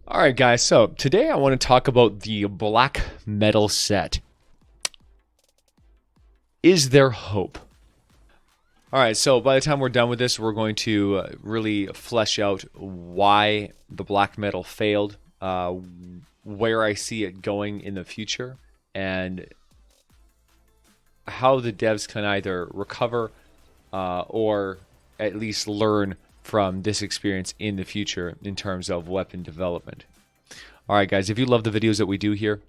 Alright guys, so today I want to talk about the black metal set. Is there hope? Alright, so by the time we're done with this, we're going to really flesh out why the black metal failed, where I see it going in the future, and how the devs can either recover or at least learn from this experience in the future in terms of weapon development. All right, guys, if you love the videos that we do here,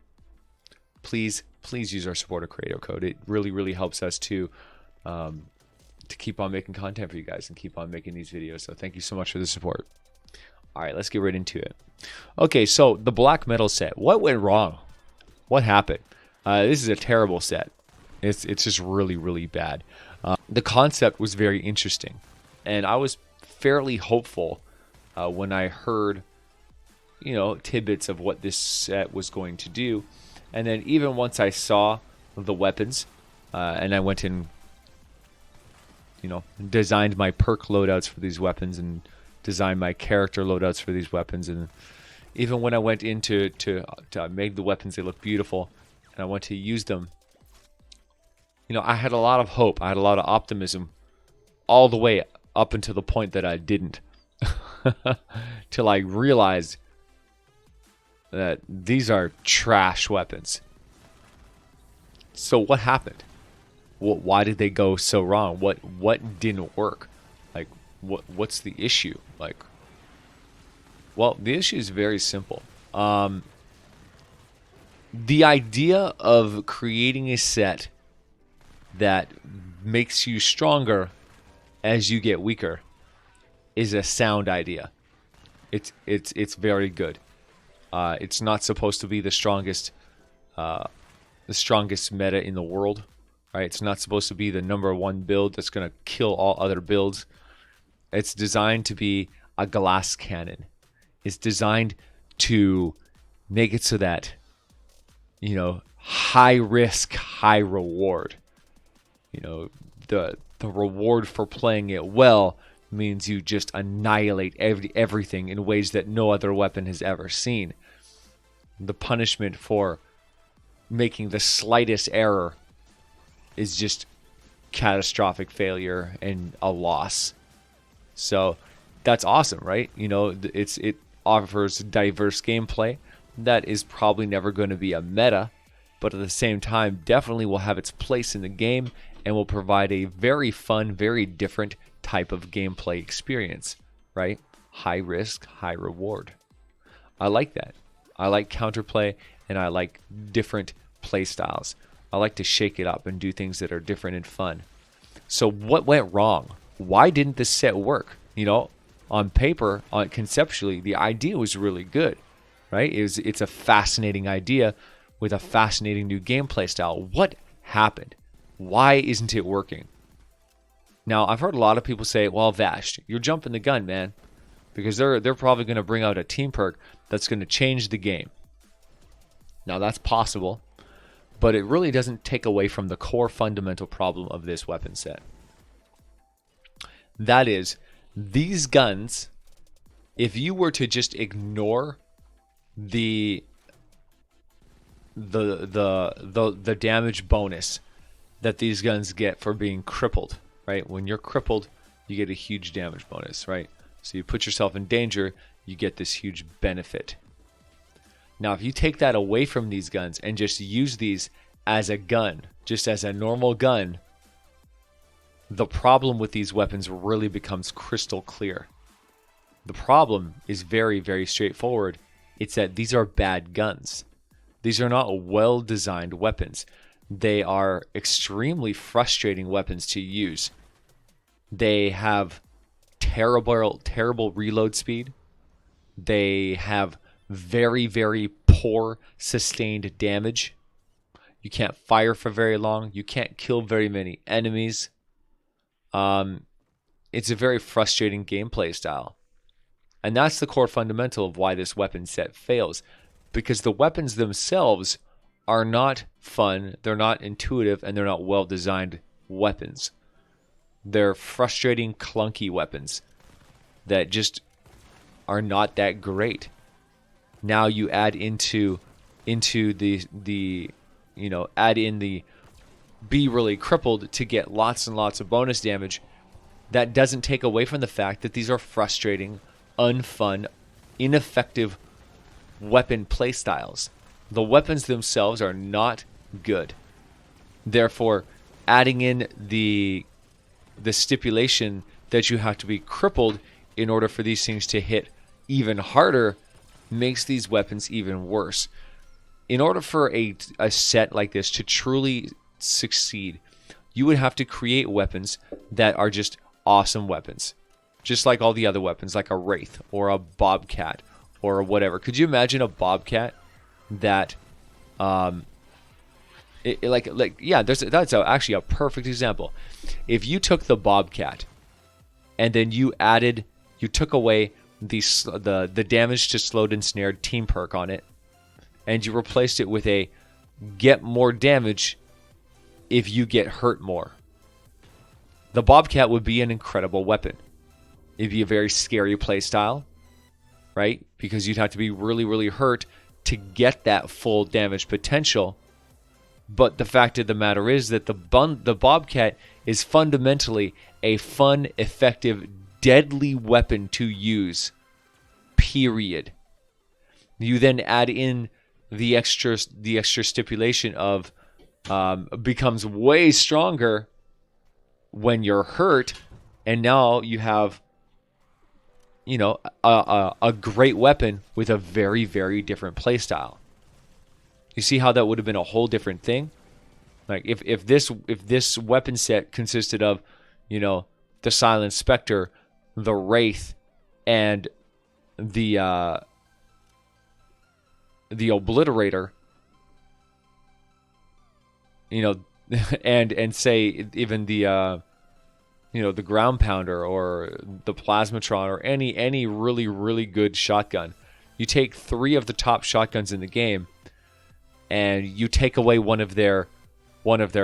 please use our supporter creator code. It really helps us to keep on making content for you guys and keep on making these videos. So thank you so much for the support. All right, let's get right into it. Okay, so the black metal set. What went wrong? What happened? This is a terrible set. It's just really bad. The concept was very interesting, and I was fairly hopeful when I heard, tidbits of what this set was going to do. And then even once I saw the weapons, and I went and, designed my perk loadouts for these weapons and designed my character loadouts for these weapons. And even when I went into to make the weapons, they look beautiful, and I went to use them, I had a lot of hope. I had a lot of optimism all the way up until the point that I didn't. Till I realized that these are trash weapons. So what happened? Why did they go so wrong? What didn't work? Like, what's the issue? Well, the issue is very simple. The idea of creating a set that makes you stronger as you get weaker is a sound idea. It's very good. It's not supposed to be the strongest meta in the world, right? It's not supposed to be the #1 build that's going to kill all other builds. It's designed to be a glass cannon. It's designed to make it so that, high risk, high reward. The reward for playing it well means you just annihilate everything in ways that no other weapon has ever seen. The punishment for making the slightest error is just catastrophic failure and a loss. So that's awesome, right? It offers diverse gameplay that is probably never going to be a meta, but at the same time definitely will have its place in the game and will provide a very fun, very different type of gameplay experience, right? High risk, high reward. I like that. I like counterplay, and I like different play styles. I like to shake it up and do things that are different and fun. So what went wrong? Why didn't this set work? On paper, conceptually, the idea was really good, right? It's a fascinating idea with a fascinating new gameplay style. What happened? Why isn't it working? Now, I've heard a lot of people say, well, VASH, you're jumping the gun, man. Because they're probably going to bring out a team perk that's going to change the game. Now, that's possible. But it really doesn't take away from the core fundamental problem of this weapon set. That is, these guns, if you were to just ignore the damage bonus that these guns get for being crippled, right? When you're crippled, you get a huge damage bonus, right? So you put yourself in danger, you get this huge benefit. Now, if you take that away from these guns and just use these as a gun, just as a normal gun, the problem with these weapons really becomes crystal clear. The problem is very straightforward. It's that these are bad guns. These are not well-designed weapons. They are extremely frustrating weapons to use. They have terrible reload speed. They have very poor sustained damage. You can't fire for very long. You can't kill very many enemies. It's a very frustrating gameplay style. And that's the core fundamental of why this weapon set fails. Because the weapons themselves are not fun, they're not intuitive, and they're not well-designed weapons. They're frustrating, clunky weapons that just are not that great. Now you add into the add in the be really crippled to get lots and lots of bonus damage. That doesn't take away from the fact that these are frustrating, unfun, ineffective weapon playstyles. The weapons themselves are not good. Therefore, adding in the stipulation that you have to be crippled in order for these things to hit even harder makes these weapons even worse. In order for a set like this to truly succeed, you would have to create weapons that are just awesome weapons. Just like all the other weapons, like a Wraith or a Bobcat or whatever. Could you imagine a Bobcat that that's actually a perfect example. If you took the Bobcat and then you took away the damage to slowed and snared team perk on it, and you replaced it with a get more damage if you get hurt more, the Bobcat would be an incredible weapon. It'd be a very scary playstyle, right? Because you'd have to be really, really hurt to get that full damage potential. But the fact of the matter is that the Bobcat is fundamentally a fun, effective, deadly weapon to use, period. You then add in the extra stipulation of becomes way stronger when you're hurt, and now you have a great weapon with a very, very different playstyle. You see how that would have been a whole different thing? Like if this weapon set consisted of, the Silent Spectre, the Wraith, and the Obliterator, and say even the the Ground Pounder or the Plasmatron or any really, really good shotgun. You take 3 of the top shotguns in the game, and you take away one of their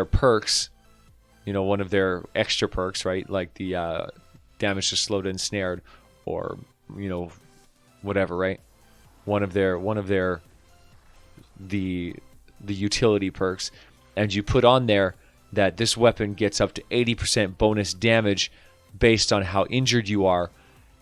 perks, one of their extra perks, right? Like the damage to slowed and snared, or whatever, right? One of their the utility perks, and you put on there that this weapon gets up to 80% bonus damage based on how injured you are.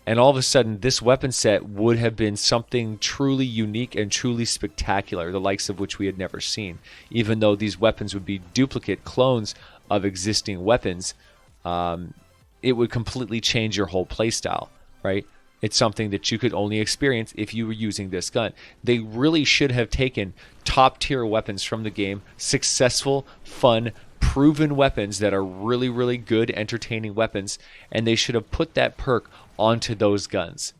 And all of a sudden, this weapon set would have been something truly unique and truly spectacular, the likes of which we had never seen. Even though these weapons would be duplicate clones of existing weapons, it would completely change your whole playstyle, right? It's something that you could only experience if you were using this gun. They really should have taken top-tier weapons from the game, successful, fun, proven weapons that are really, really good, entertaining weapons, and they should have put that perk onto those guns,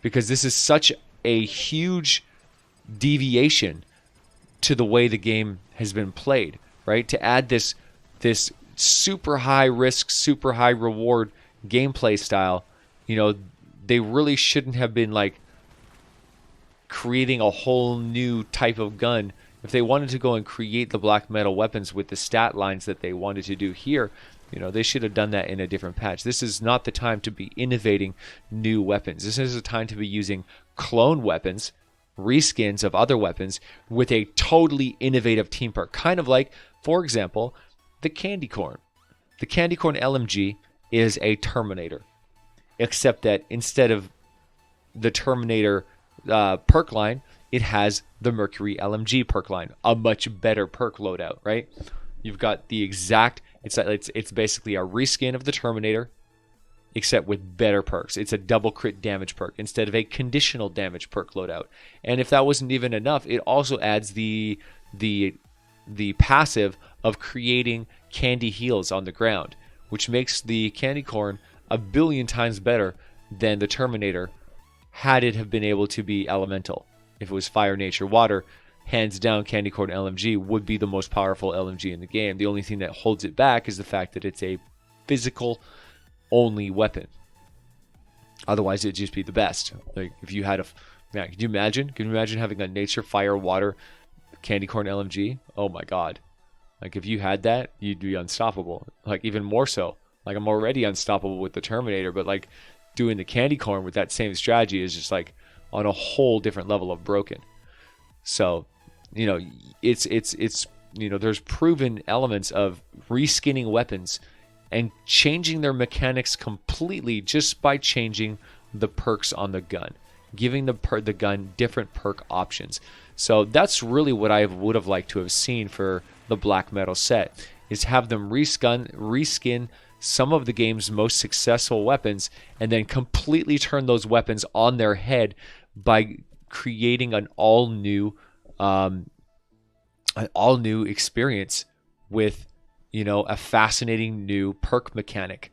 because this is such a huge deviation to the way the game has been played, right? To add this super high risk, super high reward gameplay style, they really shouldn't have been like creating a whole new type of gun. If they wanted to go and create the black metal weapons with the stat lines that they wanted to do here, they should have done that in a different patch. This is not the time to be innovating new weapons. This is the time to be using clone weapons, reskins of other weapons with a totally innovative team perk. Kind of like, for example, the Candy Corn. The Candy Corn LMG is a Terminator, except that instead of the Terminator perk line, it has the Mercury LMG perk line, a much better perk loadout, right? You've got the exact, it's basically a reskin of the Terminator, except with better perks. It's a double crit damage perk instead of a conditional damage perk loadout. And if that wasn't even enough, it also adds the passive of creating candy heals on the ground, which makes the Candy Corn a billion times better than the Terminator had it have been able to be elemental. If it was fire, nature, water, hands down, Candy Corn LMG would be the most powerful LMG in the game. The only thing that holds it back is the fact that it's a physical only weapon. Otherwise, it'd just be the best. Like if you had could you imagine? Can you imagine having a nature, fire, water Candy Corn LMG? Oh my god! Like if you had that, you'd be unstoppable. Like even more so. Like I'm already unstoppable with the Terminator, but like doing the Candy Corn with that same strategy is just like, on a whole different level of broken. So, you know, it's you know, there's proven elements of reskinning weapons and changing their mechanics completely just by changing the perks on the gun, giving the gun different perk options. So that's really what I would have liked to have seen for the black metal set, is have them reskin some of the game's most successful weapons and then completely turn those weapons on their head by creating an all new experience with, you know, a fascinating new perk mechanic.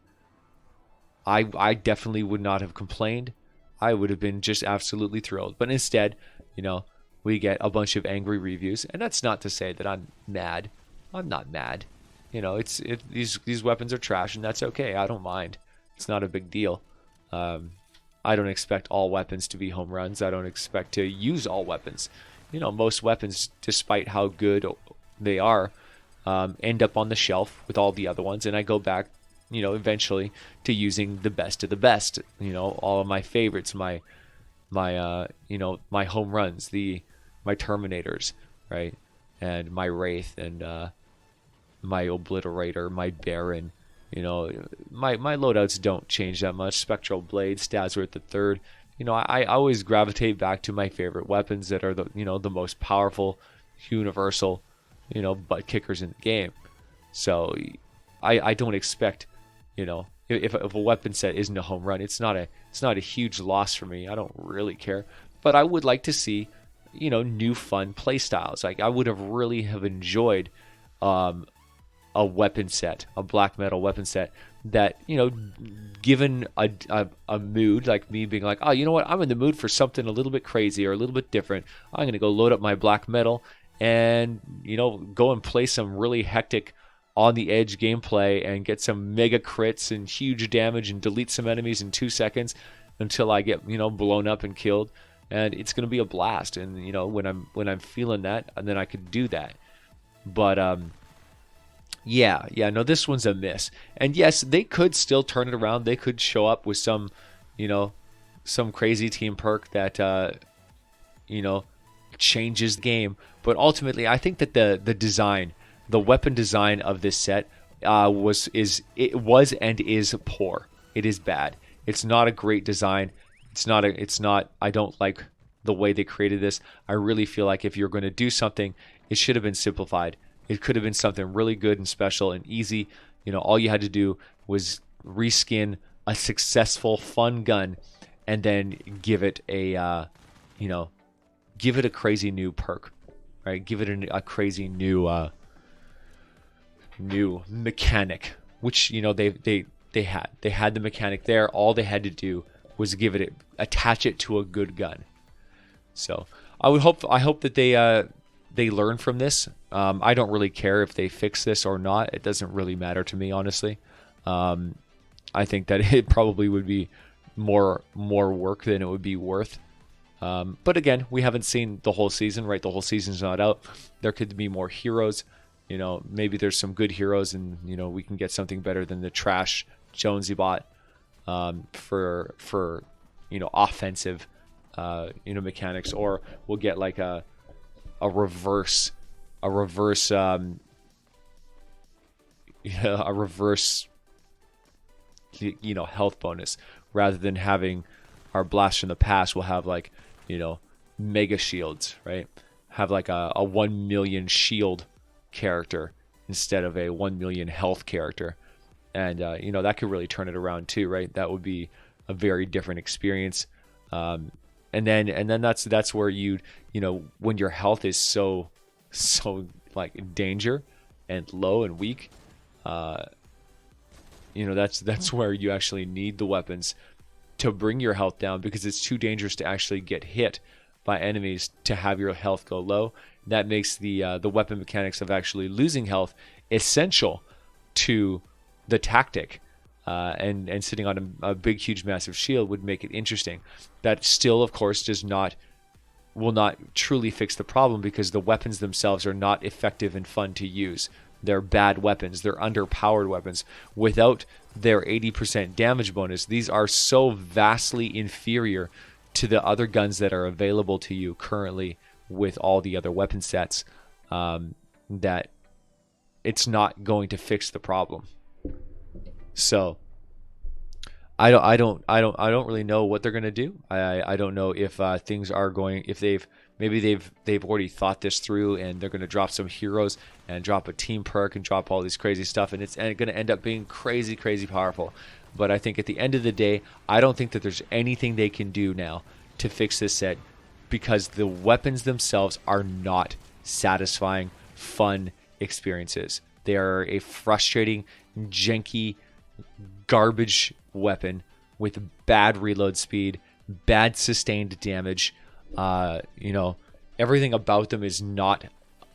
I definitely would not have complained. I would have been just absolutely thrilled. But instead, you know, we get a bunch of angry reviews, and that's not to say that I'm mad. I'm not mad. You know, these weapons are trash, and that's okay. I don't mind. It's not a big deal. I don't expect all weapons to be home runs. I don't expect to use all weapons. You know, most weapons, despite how good they are, end up on the shelf with all the other ones, and I go back, you know, eventually to using the best of the best. You know, all of my favorites, my you know, my home runs, my Terminators, right, and my Wraith, and my Obliterator, my Baron. You know, my loadouts don't change that much. Spectral Blade, Stats at the third. You know, I always gravitate back to my favorite weapons that are the, you know, the most powerful, universal, you know, butt kickers in the game. So I don't expect, you know, if a weapon set isn't a home run, it's not a huge loss for me. I don't really care, but I would like to see, you know, new fun play styles. Like I would have really have enjoyed a weapon set, a black metal weapon set that, you know, given a mood, like me being like, oh, you know what, I'm in the mood for something a little bit crazy or a little bit different. I'm going to go load up my black metal and, you know, go and play some really hectic on the edge gameplay and get some mega crits and huge damage and delete some enemies in 2 seconds until I get, you know, blown up and killed. And it's going to be a blast. And, you know, when I'm feeling that, and then I could do that. But, yeah, no, this one's a miss. And yes, they could still turn it around. They could show up with some, you know, some crazy team perk that, you know, changes the game. But ultimately, I think that the design, the weapon design of this set was and is poor. It is bad. It's not a great design. It's not. I don't like the way they created this. I really feel like if you're going to do something, it should have been simplified. It could have been something really good and special and easy. You know, all you had to do was reskin a successful, fun gun, and then give it a, you know, give it a crazy new perk, right? Give it a crazy new, new mechanic, which, you know, they had the mechanic there. All they had to do was attach it to a good gun. So I hope that they learn from this. I don't really care if they fix this or not. It doesn't really matter to me, honestly. I think that it probably would be more work than it would be worth. But again, we haven't seen the whole season, right? The whole season's not out. There could be more heroes. You know, maybe there's some good heroes, and, you know, we can get something better than the trash Jonesy bot for you know, offensive you know, mechanics, or we'll get like a reverse you know, health bonus, rather than having our blast from the past. We'll have, like, you know, mega shields, right? Have like a 1 million shield character instead of a 1 million health character, and you know, that could really turn it around too, right? That would be a very different experience. And then that's where you know, when your health is so like danger and low and weak, you know, that's where you actually need the weapons to bring your health down, because it's too dangerous to actually get hit by enemies to have your health go low. That makes the weapon mechanics of actually losing health essential to the tactic. And sitting on a big, huge, massive shield would make it interesting. That still, of course, will not truly fix the problem, because the weapons themselves are not effective and fun to use. They're bad weapons. They're underpowered weapons. Without their 80% damage bonus, these are so vastly inferior to the other guns that are available to you currently with all the other weapon sets, that it's not going to fix the problem. So I don't really know what they're gonna do. I don't know if things are going, if they've already thought this through and they're gonna drop some heroes and drop a team perk and drop all this crazy stuff, and it's gonna end up being crazy powerful. But I think at the end of the day, I don't think that there's anything they can do now to fix this set, because the weapons themselves are not satisfying, fun experiences. They are a frustrating, janky, garbage weapon with bad reload speed, bad sustained damage. Everything about them is not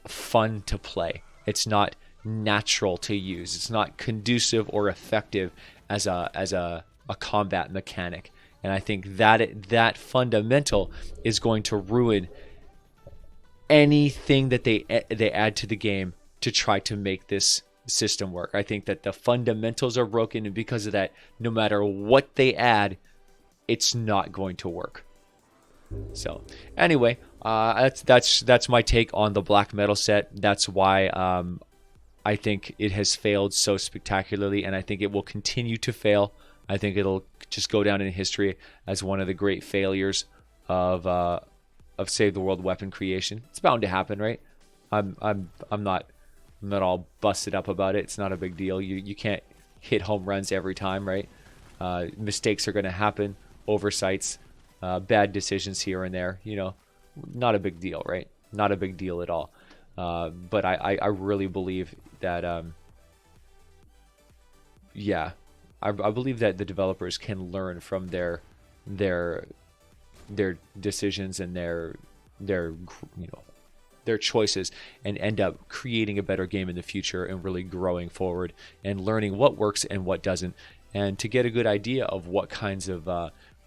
fun to play. It's not natural to use. It's not conducive or effective as a combat mechanic. And I think that fundamental is going to ruin anything that they add to the game to try to make this system work. I think that the fundamentals are broken, and because of that, no matter what they add, it's not going to work. So anyway, that's my take on the black metal set. That's why I think it has failed so spectacularly, and I think it will continue to fail. I think it'll just go down in history as one of the great failures of Save the World weapon creation. It's bound to happen, right? I'm not all busted up about it. It's not a big deal. You can't hit home runs every time, right? Mistakes are going to happen, oversights, bad decisions here and there. Not a big deal, right? Not a big deal at all. But I really believe that, I believe that the developers can learn from their decisions and their choices, and end up creating a better game in the future, and really growing forward and learning what works and what doesn't, and to get a good idea of what kinds of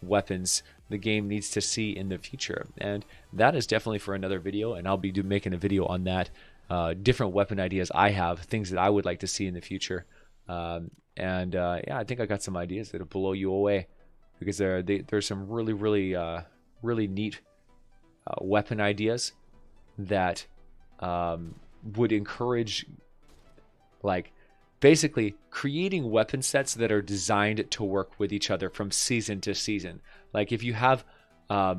weapons the game needs to see in the future. And that is definitely for another video, and I'll be making a video on that. Different weapon ideas I have, things that I would like to see in the future. I think I got some ideas that'll blow you away, because there's some really neat weapon ideas that would encourage, basically creating weapon sets that are designed to work with each other from season to season. Like if you have a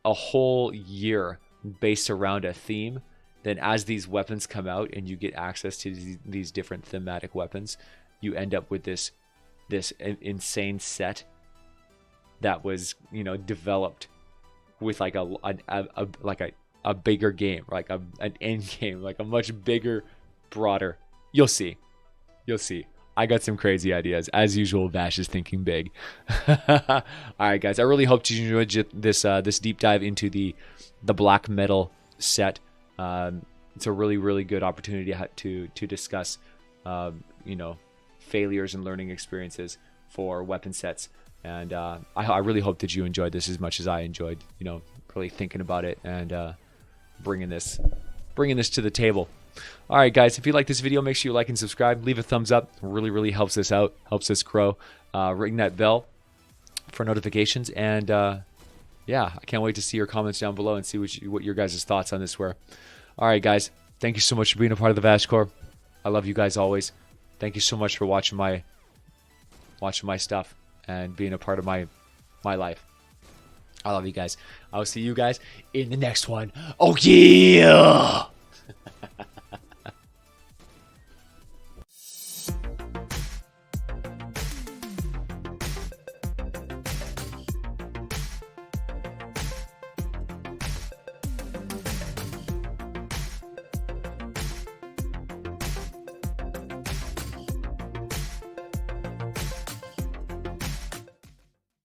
whole year based around a theme, then as these weapons come out and you get access to these different thematic weapons, you end up with this insane set that was developed with a bigger game, an end game, a much bigger, broader. You'll see. I got some crazy ideas. As usual, Vash is thinking big. All right, guys. I really hope you enjoyed this deep dive into the black metal set. It's a really good opportunity to discuss, failures and learning experiences for weapon sets. And I really hope that you enjoyed this as much as I enjoyed, really thinking about it and bringing this to the table. All right, guys, if you like this video, make sure you like and subscribe. Leave a thumbs up. It really helps us out, helps us grow. Ring that bell for notifications. And I can't wait to see your comments down below and see what your guys' thoughts on this were. All right, guys, thank you so much for being a part of the VASH Corps. I love you guys always. Thank you so much for watching my stuff and being a part of my life. I love you guys. I'll see you guys in the next one. Oh yeah!